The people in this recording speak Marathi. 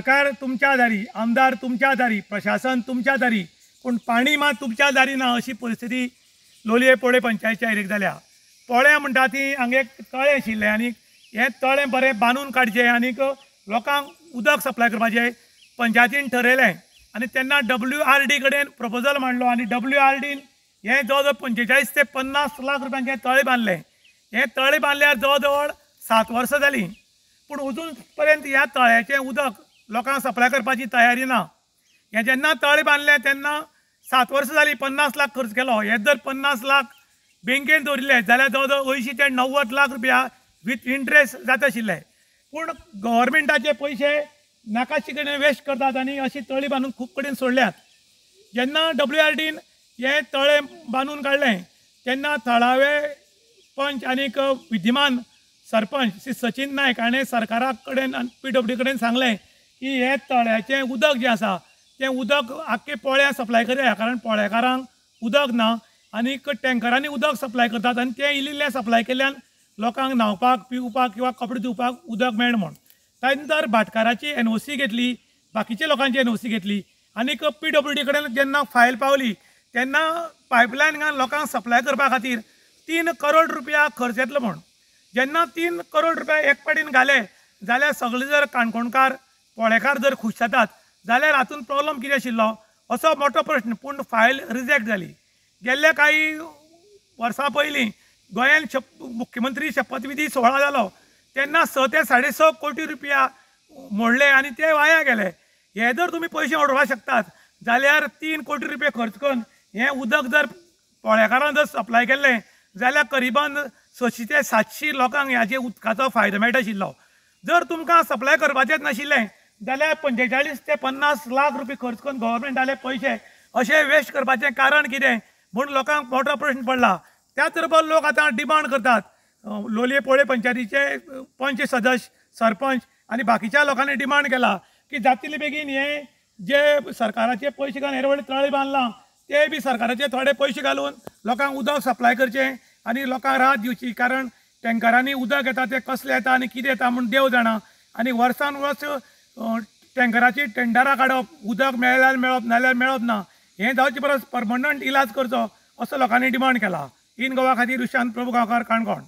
सरकार तुमच्या दारी, आमदार तुमच्या दारी, प्रशासन तुमच्या दारी, पण पाणी मात तुमच्या दारी ना अशी परिस्थिती लोलये पोळे पंचायतीच्या एरियेक जाल्या। पोळे म्हणटा ती हांगा एक तळें आशिल्लें आनी हें तळें बरें बांदून काडचें आनीक लोकांक उदक सप्लाय करपाचें पंचायतीन ठरयलें। आनी तेन्ना WRD कडेन प्रपोजल मांडलो आनी WRDन हें जवळ जवळ 45 ते 50 लाख रुपयांचें तळें बांदलें। हें तळें बांदल्यार जवळ जवळ 7 वर्सां जालीं, पूण अजून पर्यंत ह्या तळ्याचें उदक लोकांक सप्लाय करपाची तयारी ना। हें जेन्ना तळें बांदलें तेन्ना 7 वर्सां जालीं, 50 लाख खर्च केलो। हे जर 50 लाख बँकेन दवरिल्ले जाल्यार जवळ जवळ 80 ते 90 लाख रुपया विथ इंट्रेस्ट जाता आशिल्ले। पूण गव्हर्मेंटाचे पयशे नाकाशे कडेन वेस्ट करतात आनी अशी तळी बांदून खूब कडेन सोडल्यात। जेन्ना WRDन हें तळें बांदून काडलें तेन्ना थळावे पंच आनीक विद्यमान सरपंच श्री सचिन नायक हाणें सरकारा कडेन आनी PWD कडेन सांगलें की हें तळ्याचें उदक जें आसा तें उदक आख्खे पोळ्या सप्लाय करया, कारण पोळेकारांक उदक ना आनीक टँकरांनी उदक सप्लाय करतात आनी तें इल्लें सप्लाय केल्ल्यान लोकांक न्हांवपाक, पिवपाक किंवा कपडे धुवपाक उदक मेळना म्हूण। ताणें तर भाटकाराची NOC घेतली, बाकीच्या लोकांची NOC घेतली आनीक PWD कडेन जेन्ना फायल पावली तेन्ना पायपलायन लोकांक सप्लाय करपा खातीर 3 करोड रुपया खर्च येतलो म्हूण। जेन्ना 3 करोड रुपया एक पाटीन घाले जाल्यार सगळे जर काणकोणकार पोळेकार जर खूश जातात जाल्यार हातूंत प्रॉब्लम कितें आशिल्लो असो मोठो प्रश्न। पूण फायल रिजेक्ट जाली। गेल्ल्या काही वर्सां पयलीं गोंयान मुख्यमंत्री शपथविधी सोहळा जालो तेन्ना 6 ते 6.5 कोटी रुपया मोडले आनी ते वाया गेले। हे जर तुमी पयशे मोडपाक शकतात जाल्यार 3 कोटी रुपया खर्च करून हें उदक जर पोळेकारांक जर सप्लाय केल्लें जाल्यार करिबान 600 ते 700 लोकांक ह्याचे उदकाचो फायदो मेळटा आशिल्लो। जर तुमकां सप्लाय करपाचेंच नाशिल्लें जाल्यार 45 ते 50 लाख रुपया खर्च करून गव्हर्मेंटाले पयशे अशें वेस्ट करपाचें कारण कितें म्हूण लोकांक मोठो प्रश्न पडला। त्याच बरोबर लोक आतां डिमांड करतात, लोलये पोळे पंचायतीचे पंच सदस्य, सरपंच आनी बाकीच्या लोकांनी डिमांड केला की जातले बेगीन हे जे सरकाराचे पयशे घालून हे व्हडले तळें बांदलां ते बी सरकाराचे थोडे पयशे घालून लोकांक उदक सप्लाय करचें आनी लोकांक राहत दिवची। कारण टँकरांनी उदक येता तें कसलें येता आनी कितें येता म्हूण देव जाणा आनी वर्सान वर्स टँकराची टेंडरां काडप, उदक मेळल्यार मेळप नाल्यार मेळप ना, हें जावचे परस परमनंट इलाज करचो असो लोकांनी डिमांड केला। इन गोवा खातीर विशांत प्रभू गांवकार, काणकोण।